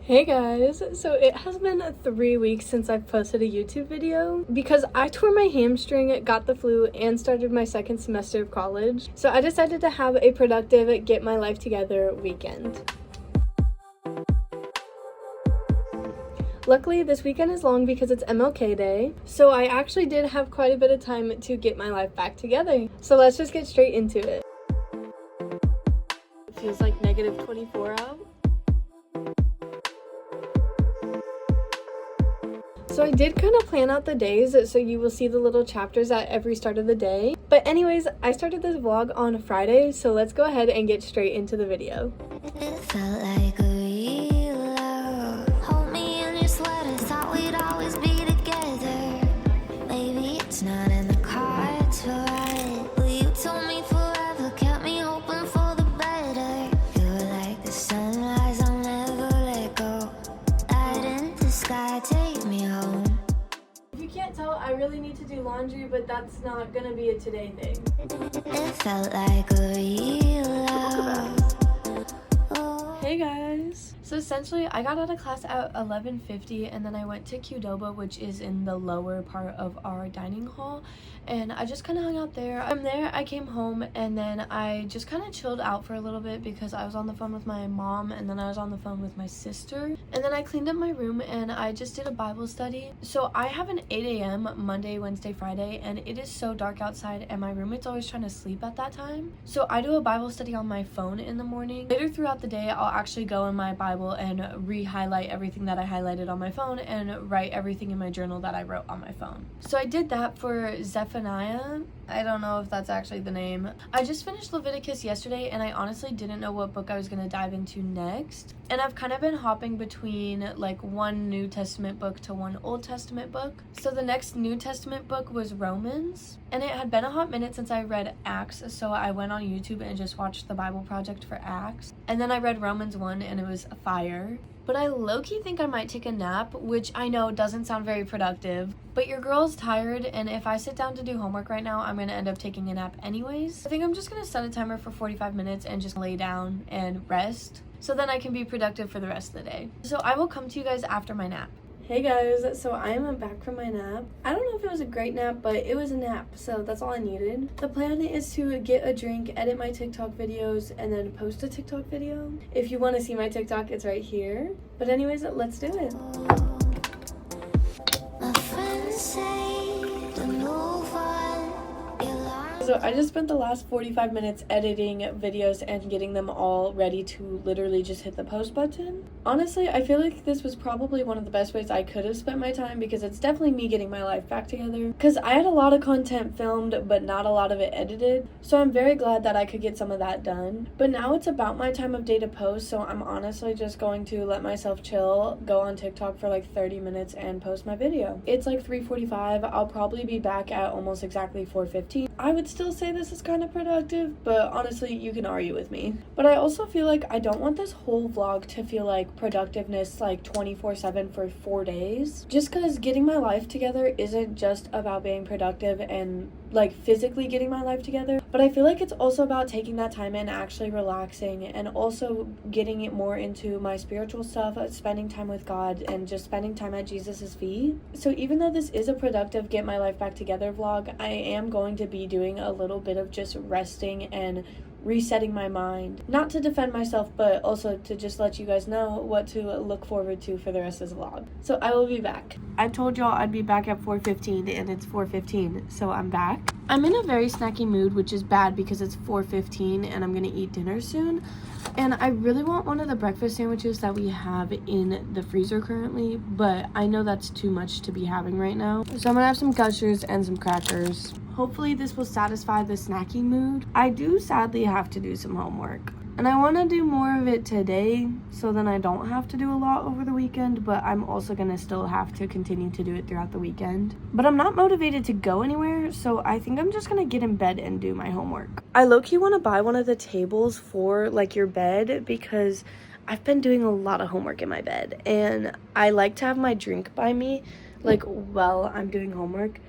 Hey guys, so it has been 3 weeks since I've posted a YouTube video because I tore my hamstring, got the flu, and started my second semester of college. So I decided to have a productive get my life together weekend. Luckily, this weekend is long because it's MLK Day, so I actually did have quite a bit of time to get my life back together. So let's just get straight into it. It feels like negative 24 out. So I did kind of plan out the days, so you will see the little chapters at every start of the day. But anyways, I started this vlog on Friday, so let's go ahead and get straight into the video. It felt like a real love. Hold me in your sweater, thought we'd always be together. Maybe it's not in the cards, right? Well, you told me forever, kept me hoping for the better. You were like the sunrise, I'll never let go. Light in the sky, take me home. If you can't tell, I really need to do laundry, but that's not gonna be a today thing. It felt like a real love. Hey guys! So essentially, I got out of class at 11:50 and then I went to Qdoba, which is in the lower part of our dining hall, and I just kind of hung out there. From there, I came home and then I just kind of chilled out for a little bit because I was on the phone with my mom and then I was on the phone with my sister. And then I cleaned up my room and I just did a Bible study. So I have an 8 a.m. Monday, Wednesday, Friday, and it is so dark outside and my roommate's always trying to sleep at that time. So I do a Bible study on my phone in the morning. Later throughout the day, I'll actually go in my Bible and re-highlight everything that I highlighted on my phone and write everything in my journal that I wrote on my phone. So I did that for Zephaniah. I don't know if that's actually the name. I just finished Leviticus yesterday and I honestly didn't know what book I was going to dive into next. And I've kind of been hopping between like one New Testament book to one Old Testament book. So the next New Testament book was Romans. And it had been a hot minute since I read Acts, so I went on YouTube and just watched the Bible Project for Acts. And then I read Romans 1 and it was fire. But I low-key think I might take a nap, which I know doesn't sound very productive. But your girl's tired, and if I sit down to do homework right now, I'm going to end up taking a nap anyways. I think I'm just going to set a timer for 45 minutes and just lay down and rest, so then I can be productive for the rest of the day. So I will come to you guys after my nap. Hey guys, so I am back from my nap. I don't know if it was a great nap, but it was a nap, so that's all I needed. The plan is to get a drink, edit my TikTok videos, and then post a TikTok video. If you want to see my TikTok, it's right here. But anyways, let's do it. My friends say to move on. So I just spent the last 45 minutes editing videos and getting them all ready to literally just hit the post button. Honestly, I feel like this was probably one of the best ways I could have spent my time because it's definitely me getting my life back together. Because I had a lot of content filmed, but not a lot of it edited. So I'm very glad that I could get some of that done. But now it's about my time of day to post, so I'm honestly just going to let myself chill, go on TikTok for like 30 minutes and post my video. It's like 3:45. I'll probably be back at almost exactly 4:15. I would still say this is kind of productive, but honestly, you can argue with me. But I also feel like I don't want this whole vlog to feel like productiveness like 24/7 for 4 days. Just because getting my life together isn't just about being productive and like physically getting my life together, but I feel like it's also about taking that time and actually relaxing and also getting it more into my spiritual stuff, spending time with God and just spending time at Jesus's feet. So even though this is a productive get my life back together vlog, I am going to be doing a little bit of just resting and resetting my mind. Not to defend myself, but also to just let you guys know what to look forward to for the rest of this vlog. So I will be back. I told y'all I'd be back at 4:15 and it's 4:15, so I'm back. I'm in a very snacky mood, which is bad because it's 4:15 and I'm gonna eat dinner soon. And I really want one of the breakfast sandwiches that we have in the freezer currently, but I know that's too much to be having right now. So I'm gonna have some gushers and some crackers. Hopefully this will satisfy the snacky mood. I do sadly have to do some homework. And I want to do more of it today so then I don't have to do a lot over the weekend, but I'm also going to still have to continue to do it throughout the weekend. But I'm not motivated to go anywhere, so I think I'm just going to get in bed and do my homework. I low-key want to buy one of the tables for like your bed because I've been doing a lot of homework in my bed and I like to have my drink by me like while I'm doing homework,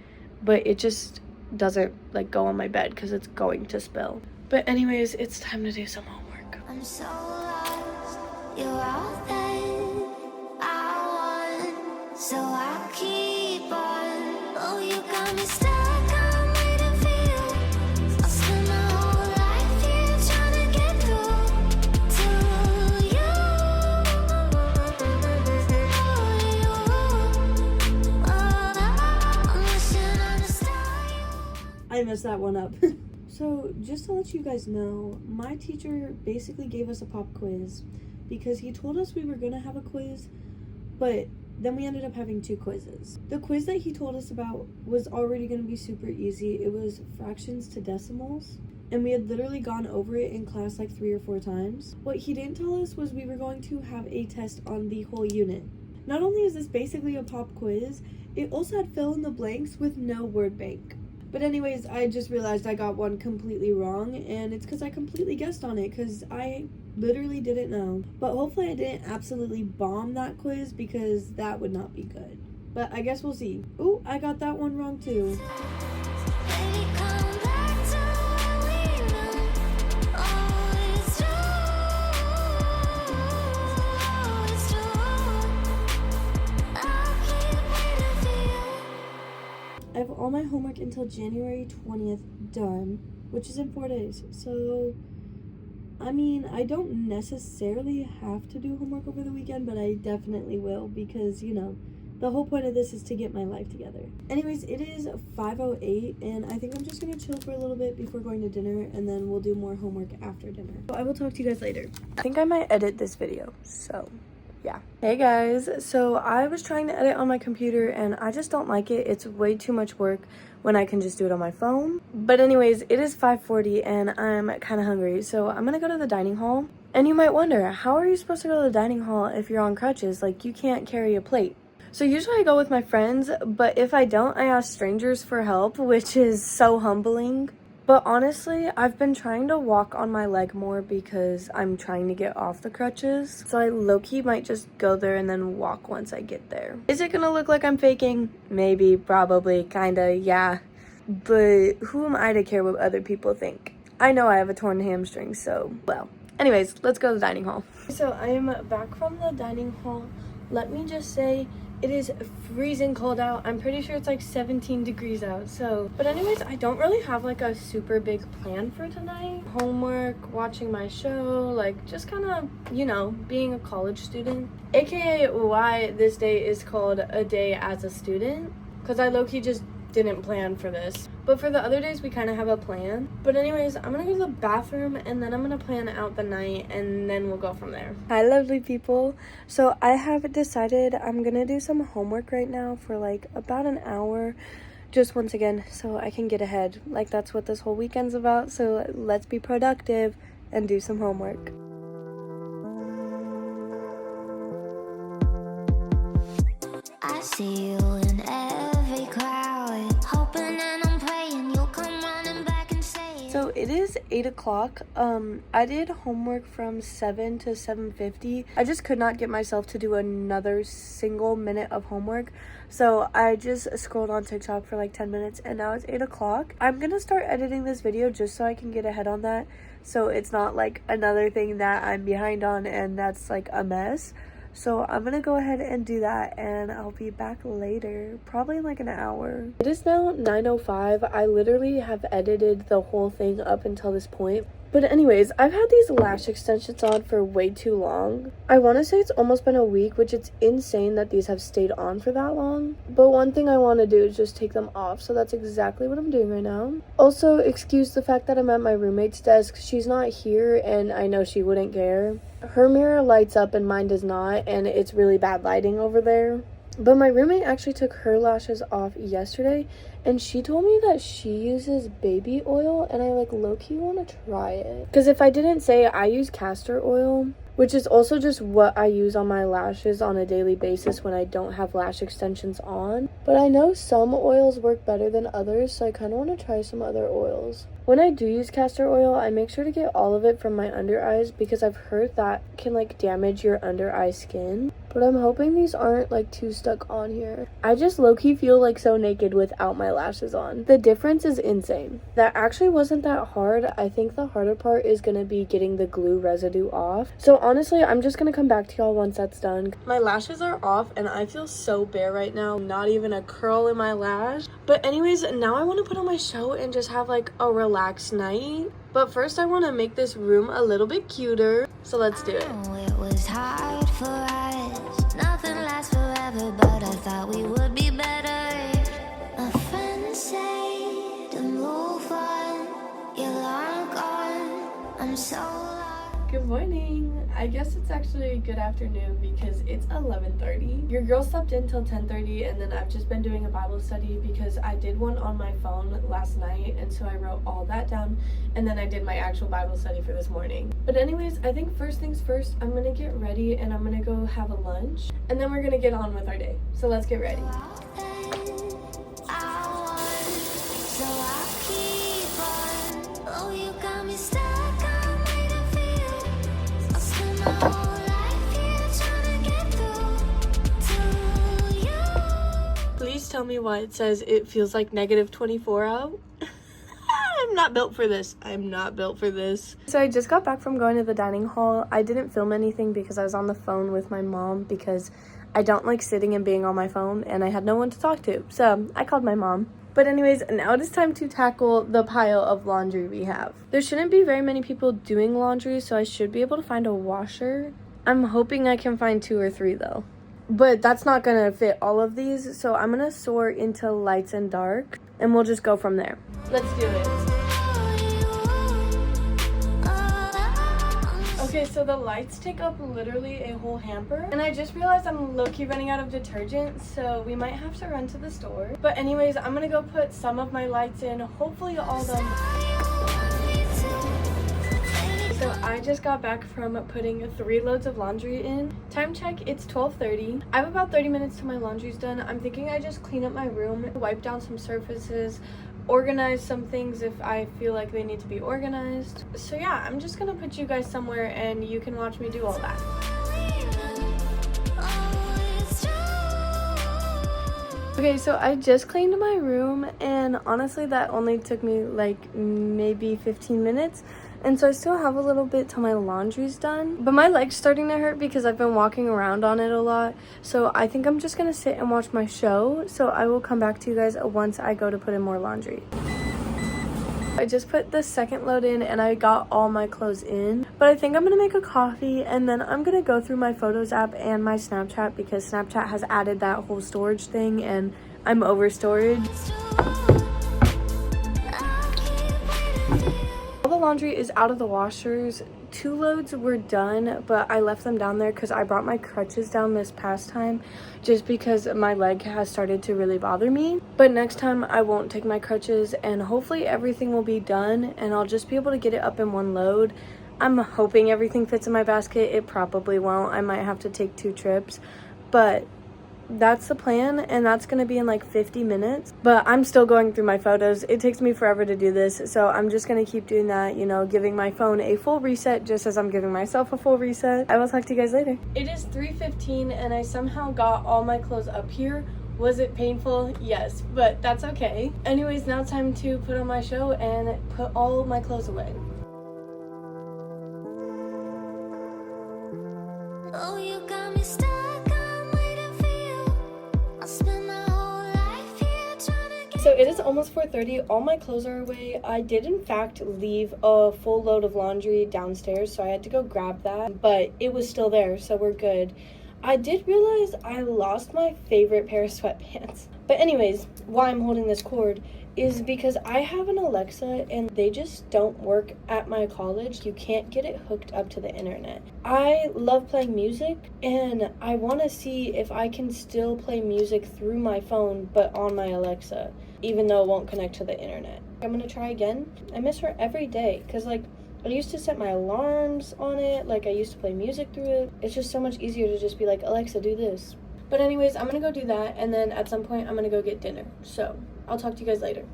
but it just doesn't like go on my bed because it's going to spill. But anyways, it's time to do some homework. I'm so lost, you're all there. messed that one up. So, just to let you guys know, my teacher basically gave us a pop quiz because he told us we were going to have a quiz, but then we ended up having 2 quizzes. The quiz that he told us about was already going to be super easy. It was fractions to decimals, and we had literally gone over it in class like 3 or 4 times. What he didn't tell us was we were going to have a test on the whole unit. Not only is this basically a pop quiz, it also had fill in the blanks with no word bank. But anyways, I just realized I got one completely wrong, and it's because I completely guessed on it, because I literally didn't know. But hopefully I didn't absolutely bomb that quiz, because that would not be good. But I guess we'll see. Ooh, I got that one wrong too. Baby, come back to what we knew. Oh, it's true. Oh, it's true. I'll keep waiting for you. I have all my homework until January 20th done, which is in 4 days. So, I mean, I don't necessarily have to do homework over the weekend, but I definitely will because, you know, the whole point of this is to get my life together. Anyways, it is 5:08, and I think I'm just gonna chill for a little bit before going to dinner, and then we'll do more homework after dinner. So I will talk to you guys later. I think I might edit this video, so yeah. Hey guys, so I was trying to edit on my computer and I just don't like it. It's way too much work when I can just do it on my phone. But anyways, it is 5:40 and I'm kind of hungry, so I'm gonna go to the dining hall. And you might wonder, how are you supposed to go to the dining hall if you're on crutches? Like, you can't carry a plate. So usually I go with my friends, but if I don't, I ask strangers for help, which is so humbling. But honestly, I've been trying to walk on my leg more because I'm trying to get off the crutches. So I low-key might just go there and then walk once I get there. Is it gonna look like I'm faking? Maybe, probably, kinda, yeah. But who am I to care what other people think? I know I have a torn hamstring, so, well. Anyways, let's go to the dining hall. So I am back from the dining hall. Let me just say, it is freezing cold out. I'm pretty sure it's like 17 degrees out. So, but anyways, I don't really have like a super big plan for tonight. Homework, watching my show, like just kind of, you know, being a college student. AKA why this day is called a day as a student. Because I low-key just didn't plan for this. But for the other days, we kind of have a plan. But anyways, I'm gonna go to the bathroom and then I'm gonna plan out the night and then we'll go from there. Hi, lovely people. So I have decided I'm gonna do some homework right now for like about an hour. Just once again, so I can get ahead. Like, that's what this whole weekend's about. So let's be productive and do some homework. I see you in every crowd, hoping and I'm praying you'll come running back and say. So it is 8 o'clock. I did homework from 7 to 7:50. I just could not get myself to do another single minute of homework. So I just scrolled on TikTok for like 10 minutes and now it's 8 o'clock. I'm gonna start editing this video just so I can get ahead on that. So it's not like another thing that I'm behind on and that's like a mess. So I'm gonna go ahead and do that and I'll be back later, probably in like an hour. It is now 9:05. I literally have edited the whole thing up until this point. But anyways, I've had these lash extensions on for way too long. I want to say it's almost been a week, which it's insane that these have stayed on for that long. But one thing I want to do is just take them off, so that's exactly what I'm doing right now. Also, excuse the fact that I'm at my roommate's desk. She's not here and I know she wouldn't care. Her mirror lights up and mine does not, and it's really bad lighting over there. But my roommate actually took her lashes off yesterday and she told me that she uses baby oil and I like low-key want to try it. Because if I didn't say, I use castor oil, which is also just what I use on my lashes on a daily basis when I don't have lash extensions on. But I know some oils work better than others, so I kind of want to try some other oils. When I do use castor oil, I make sure to get all of it from my under eyes because I've heard that can like damage your under eye skin. But I'm hoping these aren't like too stuck on here. I just low-key feel like so naked without my lashes on. The difference is insane. That actually wasn't that hard. I think the harder part is gonna be getting the glue residue off. So honestly, I'm just gonna come back to y'all once that's done. My lashes are off and I feel so bare right now. Not even a curl in my lash. But anyways, now I want to put on my show and just have like a relaxed night. But first I want to make this room a little bit cuter. So let's do it. Oh, it was hard for us. Nothing lasts forever, but I thought we would be better. My friends say to move I guess it's actually good afternoon because it's 11:30. Your girl slept in till 10:30, and then I've just been doing a Bible study because I did one on my phone last night, and so I wrote all that down, and then I did my actual Bible study for this morning. But anyways, I think first things first, I'm gonna get ready and I'm gonna go have a lunch, and then we're gonna get on with our day. So let's get ready. Please tell me why it says it feels like -24 out. I'm not built for this. I'm not built for this. So I just got back from going to the dining hall. I didn't film anything because I was on the phone with my mom because I don't like sitting and being on my phone, and I had no one to talk to. So I called my mom. But anyways, now it is time to tackle the pile of laundry we have. There shouldn't be very many people doing laundry, so I should be able to find a washer. I'm hoping I can find 2 or 3 though. But that's not gonna fit all of these, so I'm gonna sort into lights and dark, and we'll just go from there. Let's do it. Okay, so the lights take up literally a whole hamper, and I just realized I'm low-key running out of detergent, so we might have to run to the store. But anyways, I'm gonna go put some of my lights in, hopefully all of them. So I just got back from putting 3 loads of laundry in. Time check, it's 12:30. I have about 30 minutes till my laundry's done. I'm thinking I just clean up my room, wipe down some surfaces, organize some things if I feel like they need to be organized. So yeah, I'm just gonna put you guys somewhere and you can watch me do all that. Okay, so I just cleaned my room, and honestly that only took me like maybe 15 minutes. And so I still have a little bit till my laundry's done. But my leg's starting to hurt because I've been walking around on it a lot. So I think I'm just gonna sit and watch my show. So I will come back to you guys once I go to put in more laundry. I just put the second load in and I got all my clothes in. But I think I'm gonna make a coffee and then I'm gonna go through my Photos app and my Snapchat because Snapchat has added that whole storage thing and I'm over storage. All the laundry is out of the washers. 2 loads were done, but I left them down there because I brought my crutches down this past time just because my leg has started to really bother me. But next time I won't take my crutches and hopefully everything will be done and I'll just be able to get it up in 1 load. I'm hoping everything fits in my basket. It probably won't. I might have to take 2 trips, but that's the plan, and that's gonna be in like 50 minutes. But I'm still going through my photos. It takes me forever to do this, so I'm just gonna keep doing that, you know, giving my phone a full reset just as I'm giving myself a full reset. I will talk to you guys later. It is 3:15 and I somehow got all my clothes up here. Was it painful? Yes, but that's okay. Anyways, now it's time to put on my show and put all my clothes away. Oh, you got me stuck. So it is almost 4:30. All my clothes are away. I did in fact leave a full load of laundry downstairs, so I had to go grab that, but it was still there, so we're good. I did realize I lost my favorite pair of sweatpants. But anyways, why I'm holding this cord is because I have an Alexa and they just don't work at my college. You can't get it hooked up to the internet. I love playing music and I want to see if I can still play music through my phone but on my Alexa, even though it won't connect to the internet. I'm gonna try again. I miss her every day because like I used to set my alarms on it, like I used to play music through it. It's just so much easier to just be like, Alexa, do this. But anyways, I'm gonna go do that, and then at some point I'm gonna go get dinner. So I'll talk to you guys later.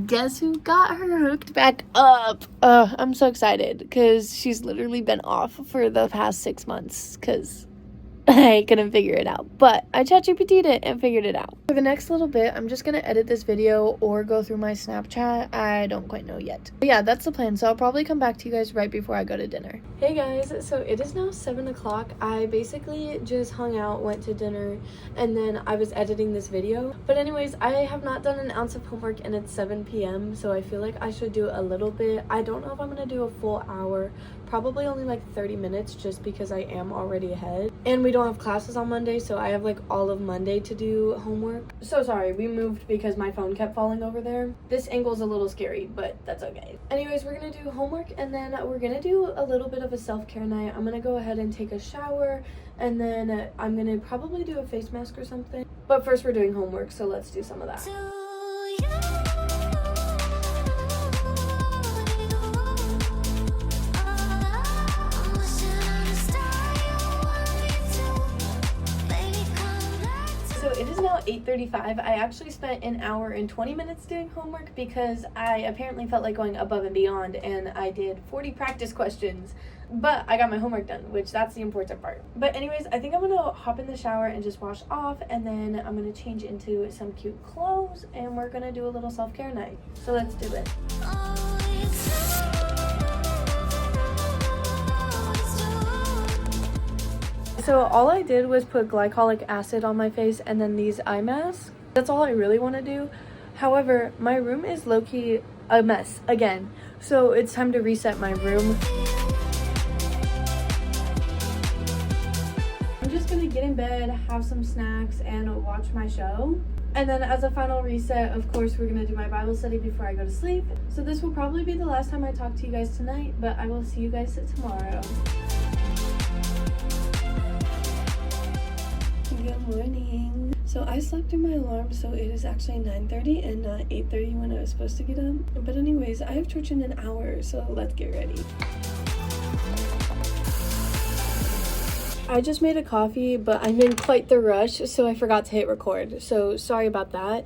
Guess who got her hooked back up? I'm so excited because she's literally been off for the past 6 months because I couldn't figure it out, but I ChatGPT'd it and figured it out. For the next little bit, I'm just gonna edit this video or go through my Snapchat. I don't quite know yet. But yeah, that's the plan, so I'll probably come back to you guys right before I go to dinner. Hey guys, so it is now 7 o'clock. I basically just hung out, went to dinner, and then I was editing this video. But anyways, I have not done an ounce of homework and it's 7 p.m, so I feel like I should do a little bit. I don't know if I'm gonna do a full hour, probably only like 30 minutes just because I am already ahead. And we don't have classes on Monday, so I have like all of Monday to do homework. So sorry, we moved because my phone kept falling over there. This angle's a little scary, but that's okay. Anyways, we're gonna do homework and then we're gonna do a little bit of a self-care night. I'm gonna go ahead and take a shower and then I'm gonna probably do a face mask or something. But first we're doing homework, so let's do some of that. So it is now 8:35. I actually spent an hour and 20 minutes doing homework because I apparently felt like going above and beyond, and I did 40 practice questions, but I got my homework done, which that's the important part. But anyways, I think I'm gonna hop in the shower and just wash off, and then I'm gonna change into some cute clothes, and we're gonna do a little self-care night. So let's do it. So all I did was put glycolic acid on my face and then these eye masks. That's all I really want to do. However, my room is low-key a mess again. So it's time to reset my room. I'm just gonna get in bed, have some snacks, and watch my show. And then as a final reset, of course, we're gonna do my Bible study before I go to sleep. So this will probably be the last time I talk to you guys tonight, but I will see you guys tomorrow. Good morning. So I slept through my alarm, so it is actually 9:30 and not 8:30 when I was supposed to get up. But anyways, I have church in an hour, so let's get ready. I just made a coffee, but I'm in quite the rush, so I forgot to hit record. So sorry about that.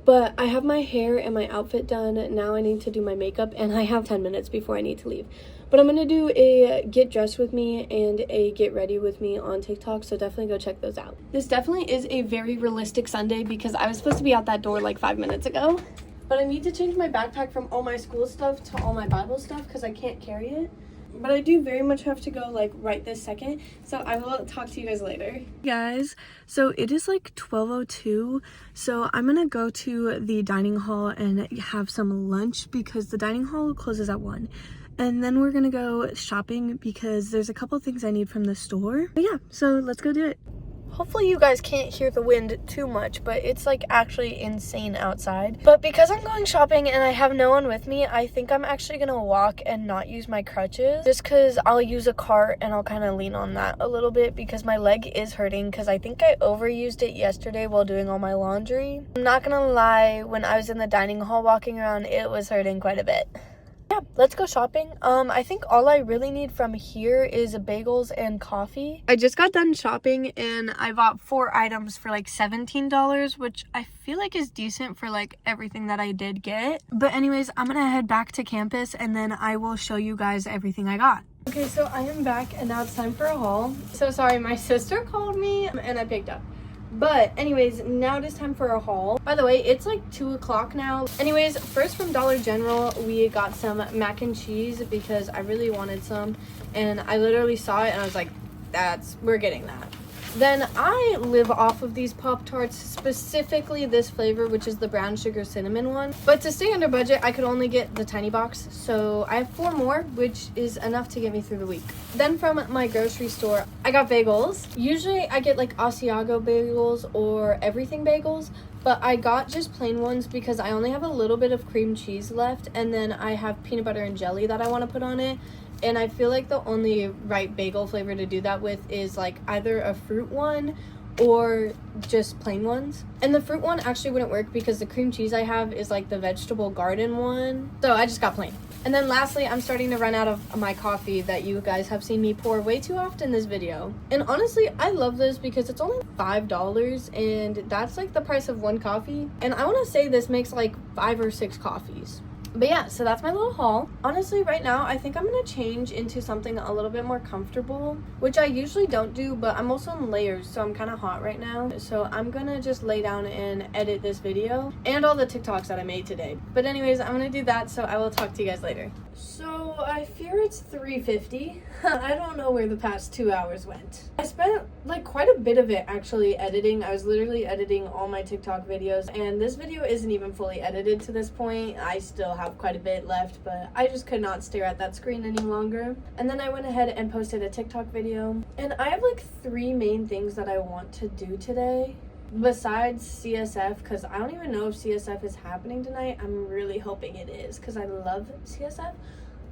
But I have my hair and my outfit done. Now I need to do my makeup, and I have 10 minutes before I need to leave. But I'm going to do a get dressed with me and a get ready with me on TikTok, so definitely go check those out. This definitely is a very realistic Sunday because I was supposed to be out that door like 5 minutes ago. But I need to change my backpack from all my school stuff to all my Bible stuff because I can't carry it. But I do very much have to go like right this second, so I will talk to you guys later. Guys, so it is like 12:02, so I'm gonna go to the dining hall and have some lunch because the dining hall closes at 1. And then we're gonna go shopping because there's a couple things I need from the store. But yeah, so let's go do it. Hopefully you guys can't hear the wind too much, but it's like actually insane outside. But because I'm going shopping and I have no one with me, I think I'm actually gonna walk and not use my crutches. Just because I'll use a cart and I'll kind of lean on that a little bit because my leg is hurting because I think I overused it yesterday while doing all my laundry. I'm not gonna lie, when I was in the dining hall walking around, it was hurting quite a bit. Yeah, let's go shopping. I think all I really need from here is bagels and coffee. I just got done shopping and I bought 4 items for like $17, which I feel like is decent for like everything that I did get. But anyways, I'm gonna head back to campus and then I will show you guys everything I got. Okay, so I am back and now it's time for a haul. So sorry, my sister called me and I picked up. But anyways, now it is time for a haul. By the way, it's like 2 o'clock now. Anyways, first from Dollar General, we got some mac and cheese because I really wanted some. And I literally saw it and I was like, we're getting that. Then I live off of these Pop-Tarts, specifically this flavor, which is the brown sugar cinnamon one. But to stay under budget, I could only get the tiny box. So I have 4 more, which is enough to get me through the week. Then from my grocery store, I got bagels. Usually I get like Asiago bagels or everything bagels, but I got just plain ones because I only have a little bit of cream cheese left. And then I have peanut butter and jelly that I want to put on it. And I feel like the only right bagel flavor to do that with is like either a fruit one or just plain ones. And the fruit one actually wouldn't work because the cream cheese I have is like the vegetable garden one. So I just got plain. And then lastly, I'm starting to run out of my coffee that you guys have seen me pour way too often in this video. And honestly, I love this because it's only $5 and that's like the price of 1 coffee. And I want to say this makes like 5 or 6 coffees. But yeah, so that's my little haul. Honestly, right now, I think I'm going to change into something a little bit more comfortable, which I usually don't do, but I'm also in layers, so I'm kind of hot right now. So I'm going to just lay down and edit this video and all the TikToks that I made today. But anyways, I'm going to do that, so I will talk to you guys later. So I fear it's 3:50. I don't know where the past 2 hours went. I spent like quite a bit of it actually editing. I was literally editing all my TikTok videos, and this video isn't even fully edited to this point. I still have quite a bit left, but I just could not stare at that screen any longer. And then I went ahead and posted a TikTok video, and I have like 3 main things that I want to do today. Besides CSF, because I don't even know if CSF is happening tonight. I'm really hoping it is because I love CSF,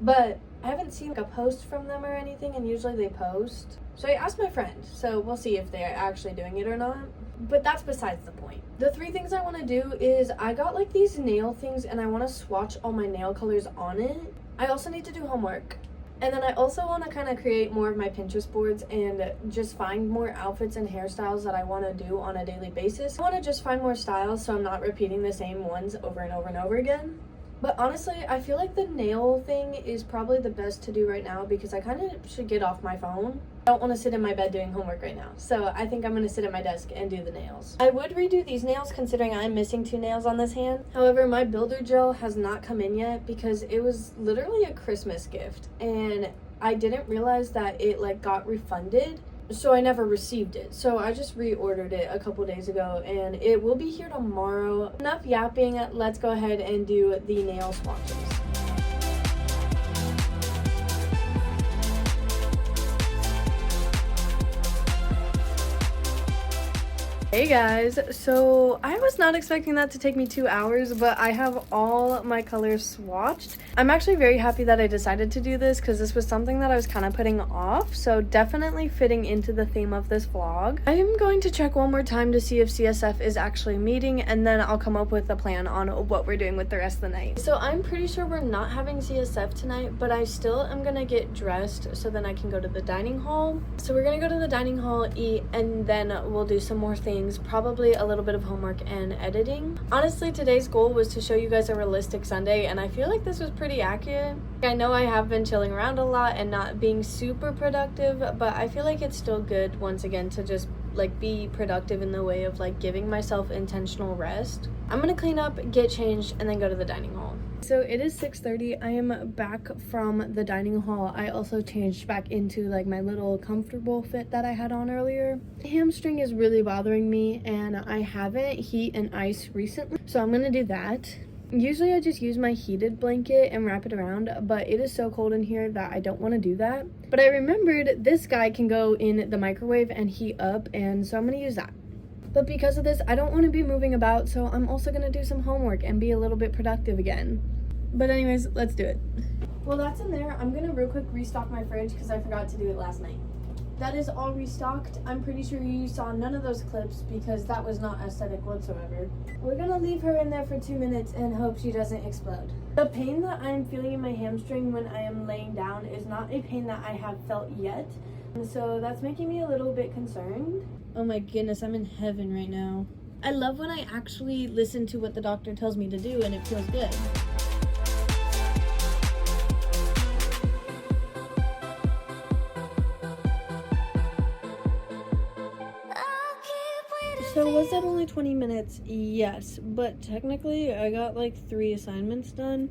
but I haven't seen like a post from them or anything, and usually they post. So I asked my friend, so we'll see if they're actually doing it or not, but that's besides the point. The 3 things I want to do is I got like these nail things, and I want to swatch all my nail colors on it. I also need to do homework. And then I also want to kind of create more of my Pinterest boards and just find more outfits and hairstyles that I want to do on a daily basis. I want to just find more styles so I'm not repeating the same ones over and over and over again. But honestly, I feel like the nail thing is probably the best to do right now because I kind of should get off my phone. I don't want to sit in my bed doing homework right now, so I think I'm going to sit at my desk and do the nails. I would redo these nails considering I'm missing 2 nails on this hand. However, my builder gel has not come in yet because it was literally a Christmas gift, and I didn't realize that it like got refunded, so I never received it. So I just reordered it a couple days ago, and it will be here tomorrow. Enough yapping, let's go ahead and do the nail swatches. Hey guys, so I was not expecting that to take me 2 hours, but I have all my colors swatched. I'm actually very happy that I decided to do this because this was something that I was kind of putting off, so definitely fitting into the theme of this vlog. I am going to check one more time to see if CSF is actually meeting, and then I'll come up with a plan on what we're doing with the rest of the night. So I'm pretty sure we're not having CSF tonight, but I still am gonna get dressed so then I can go to the dining hall. So we're gonna go to the dining hall, eat, and then we'll do some more things. Probably a little bit of homework and editing. Honestly, today's goal was to show you guys a realistic Sunday, and I feel like this was pretty accurate. I know I have been chilling around a lot and not being super productive, but I feel like it's still good once again to just like be productive in the way of like giving myself intentional rest. I'm gonna clean up, get changed, and then go to the dining hall. So it is 6:30. I am back from the dining hall. I also changed back into like my little comfortable fit that I had on earlier. The hamstring is really bothering me, and I haven't heat and ice recently, so I'm gonna do that. Usually I just use my heated blanket and wrap it around, but it is so cold in here that I don't want to do that. But I remembered this guy can go in the microwave and heat up, and so I'm gonna use that. But because of this, I don't want to be moving about, so I'm also gonna do some homework and be a little bit productive again. But anyways, let's do it. Well, that's in there. I'm gonna real quick restock my fridge because I forgot to do it last night. That is all restocked. I'm pretty sure you saw none of those clips because that was not aesthetic whatsoever. We're gonna leave her in there for 2 minutes and hope she doesn't explode. The pain that I'm feeling in my hamstring when I am laying down is not a pain that I have felt yet. And so that's making me a little bit concerned. Oh my goodness, I'm in heaven right now. I love when I actually listen to what the doctor tells me to do and it feels good. So was that only 20 minutes? Yes, but technically I got like 3 assignments done.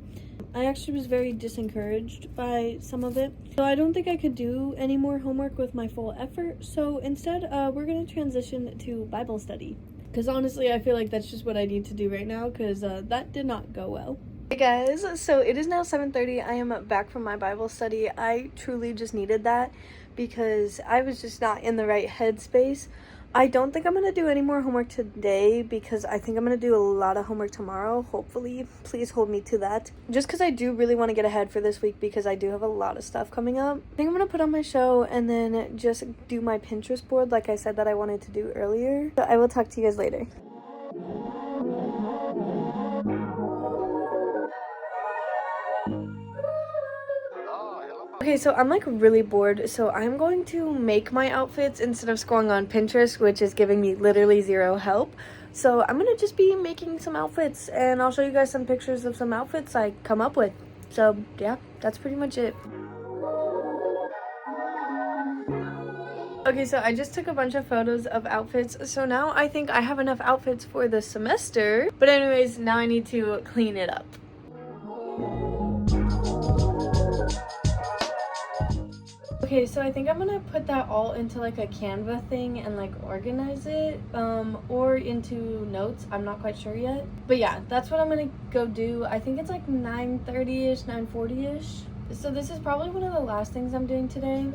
I actually was very disencouraged by some of it. So I don't think I could do any more homework with my full effort. So instead, we're going to transition to Bible study. Because honestly, I feel like that's just what I need to do right now because that did not go well. Hey guys, so it is now 7:30. I am back from my Bible study. I truly just needed that because I was just not in the right headspace. I don't think I'm going to do any more homework today because I think I'm going to do a lot of homework tomorrow, hopefully. Please hold me to that. Just because I do really want to get ahead for this week because I do have a lot of stuff coming up. I think I'm going to put on my show and then just do my Pinterest board like I said that I wanted to do earlier. So I will talk to you guys later. Okay, so I'm like really bored, so I'm going to make my outfits instead of scrolling on Pinterest, which is giving me literally 0 help. So I'm gonna just be making some outfits, and I'll show you guys some pictures of some outfits I come up with. So yeah, that's pretty much it. Okay, so I just took a bunch of photos of outfits, so now I think I have enough outfits for the semester. But anyways, now I need to clean it up. Okay, so I think I'm gonna put that all into like a Canva thing and like organize it, or into notes. I'm not quite sure yet. But yeah, that's what I'm gonna go do. I think it's like 9:30-ish, 9:40-ish. So this is probably one of the last things I'm doing today.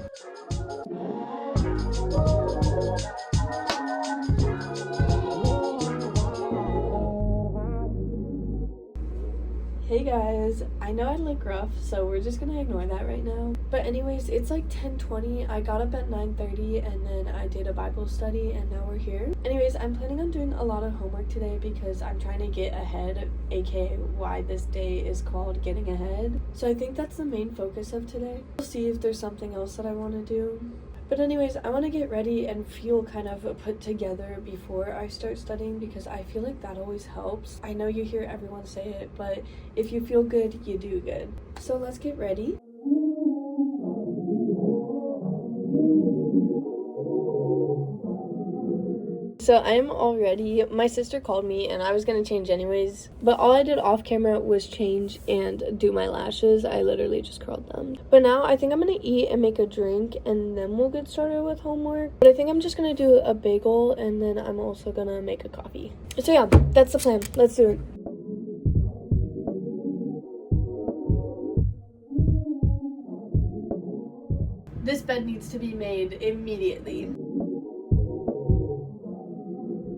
Hey guys, I know I look rough, so we're just gonna ignore that right now. But anyways, it's like 10:20. I got up at 9:30 and then I did a Bible study and now we're here. Anyways, I'm planning on doing a lot of homework today because I'm trying to get ahead, aka why this day is called getting ahead. So I think that's the main focus of today. We'll see if there's something else that I want to do. But anyways, I want to get ready and feel kind of put together before I start studying because I feel like that always helps. I know you hear everyone say it, but if you feel good, you do good. So let's get ready. So I'm all ready. My sister called me and I was gonna change anyways, but all I did off camera was change and do my lashes. I literally just curled them. But now I think I'm gonna eat and make a drink and then we'll get started with homework. But I think I'm just gonna do a bagel and then I'm also gonna make a coffee. So yeah, that's the plan. Let's do it. This bed needs to be made immediately.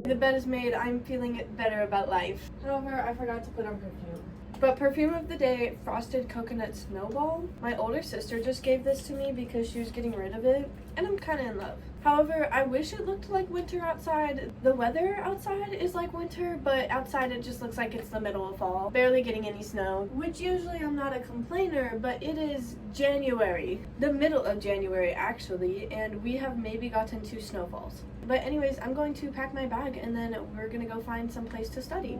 The bed is made. I'm feeling better about life. However, I forgot to put on perfume. But perfume of the day, Frosted Coconut Snowball. My older sister just gave this to me because she was getting rid of it, and I'm kind of in love. However, I wish it looked like winter outside. The weather outside is like winter, but outside it just looks like it's the middle of fall. Barely getting any snow, which usually I'm not a complainer, but it is January. The middle of January, actually, and we have maybe gotten 2 snowfalls. But anyways, I'm going to pack my bag and then we're gonna go find some place to study.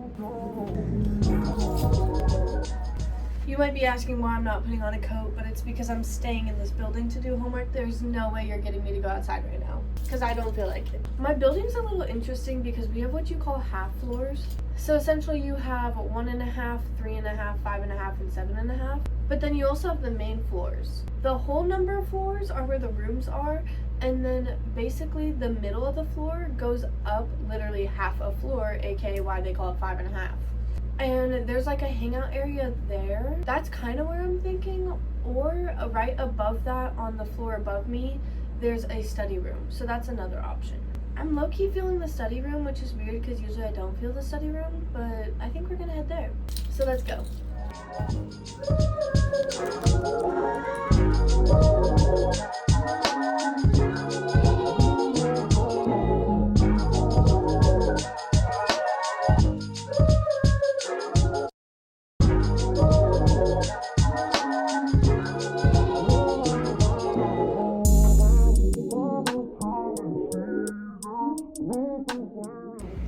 You might be asking why I'm not putting on a coat, but it's because I'm staying in this building to do homework. There's no way you're getting me to go outside right now, because I don't feel like it. My building's a little interesting because we have what you call half floors. So essentially you have 1.5, 3.5, 5.5, and 7.5. But then you also have the main floors. The whole number of floors are where the rooms are, and then basically the middle of the floor goes up literally half a floor, aka why they call it 5.5. And there's like a hangout area there. That's kind of where I'm thinking. Or right above that, on the floor above me, there's a study room. So that's another option. I'm low-key feeling the study room, which is weird because usually I don't feel the study room, but I think we're gonna head there. So let's go.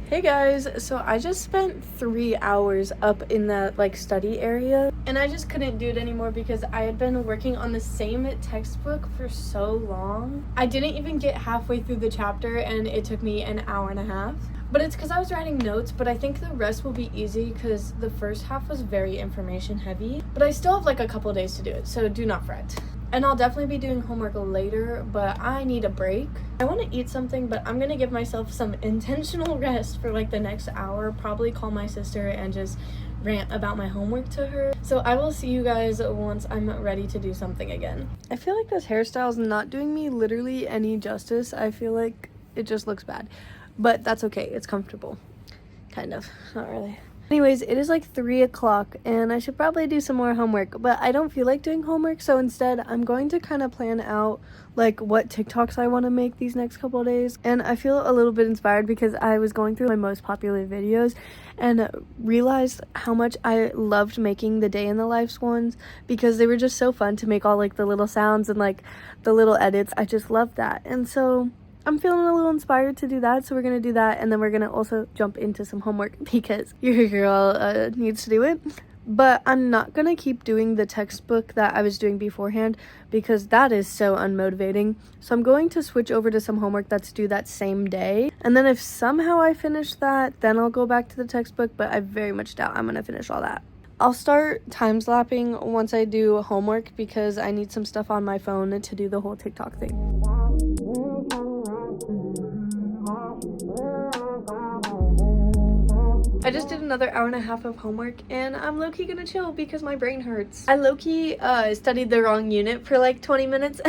Hey guys, so I just spent 3 hours up in that like study area and I just couldn't do it anymore because I had been working on the same textbook for so long. I didn't even get halfway through the chapter and it took me an hour and a half. But it's because I was writing notes, but I think the rest will be easy because the first half was very information heavy. But I still have like a couple days to do it, so do not fret. And I'll definitely be doing homework later, but I need a break. I want to eat something, but I'm going to give myself some intentional rest for like the next hour. Probably call my sister and just rant about my homework to her. So I will see you guys once I'm ready to do something again. I feel like this hairstyle is not doing me literally any justice. I feel like it just looks bad. But that's okay. It's comfortable. Kind of. Not really. Anyways, it is like 3 o'clock and I should probably do some more homework, but I don't feel like doing homework, so instead I'm going to kind of plan out like what TikToks I want to make these next couple of days. And I feel a little bit inspired because I was going through my most popular videos and realized how much I loved making the day in the lives ones because they were just so fun to make, all like the little sounds and like the little edits. I just loved that. And so I'm feeling a little inspired to do that, so we're going to do that, and then we're going to also jump into some homework because your girl needs to do it. But I'm not going to keep doing the textbook that I was doing beforehand because that is so unmotivating. So I'm going to switch over to some homework that's due that same day. And then if somehow I finish that, then I'll go back to the textbook, but I very much doubt I'm going to finish all that. I'll start time-slapping once I do homework because I need some stuff on my phone to do the whole TikTok thing. I just did another hour and a half of homework and I'm low-key gonna chill because my brain hurts. I low-key studied the wrong unit for like 20 minutes.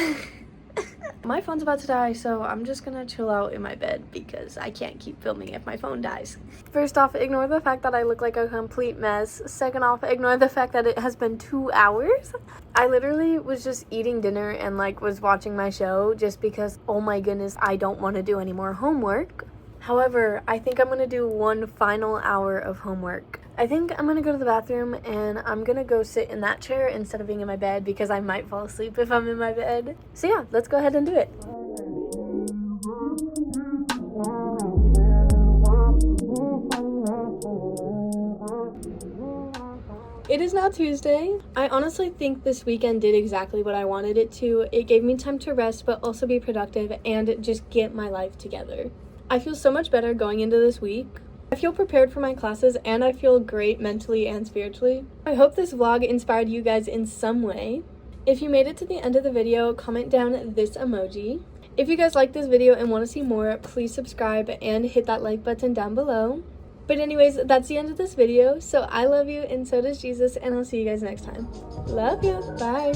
My phone's about to die, so I'm just gonna chill out in my bed because I can't keep filming if my phone dies. First off, ignore the fact that I look like a complete mess. Second off, ignore the fact that it has been 2 hours. I literally was just eating dinner and like was watching my show just because, oh my goodness, I don't want to do any more homework. However, I think I'm gonna do one final hour of homework. I think I'm gonna go to the bathroom and I'm gonna go sit in that chair instead of being in my bed because I might fall asleep if I'm in my bed. So yeah, let's go ahead and do it. It is now Tuesday. I honestly think this weekend did exactly what I wanted it to. It gave me time to rest but also be productive and just get my life together. I feel so much better going into this week. I feel prepared for my classes and I feel great mentally and spiritually. I hope this vlog inspired you guys in some way. If you made it to the end of the video, comment down this emoji. If you guys like this video and want to see more, please subscribe and hit that like button down below. But anyways, that's the end of this video. So I love you and so does Jesus, and I'll see you guys next time. Love you. Bye.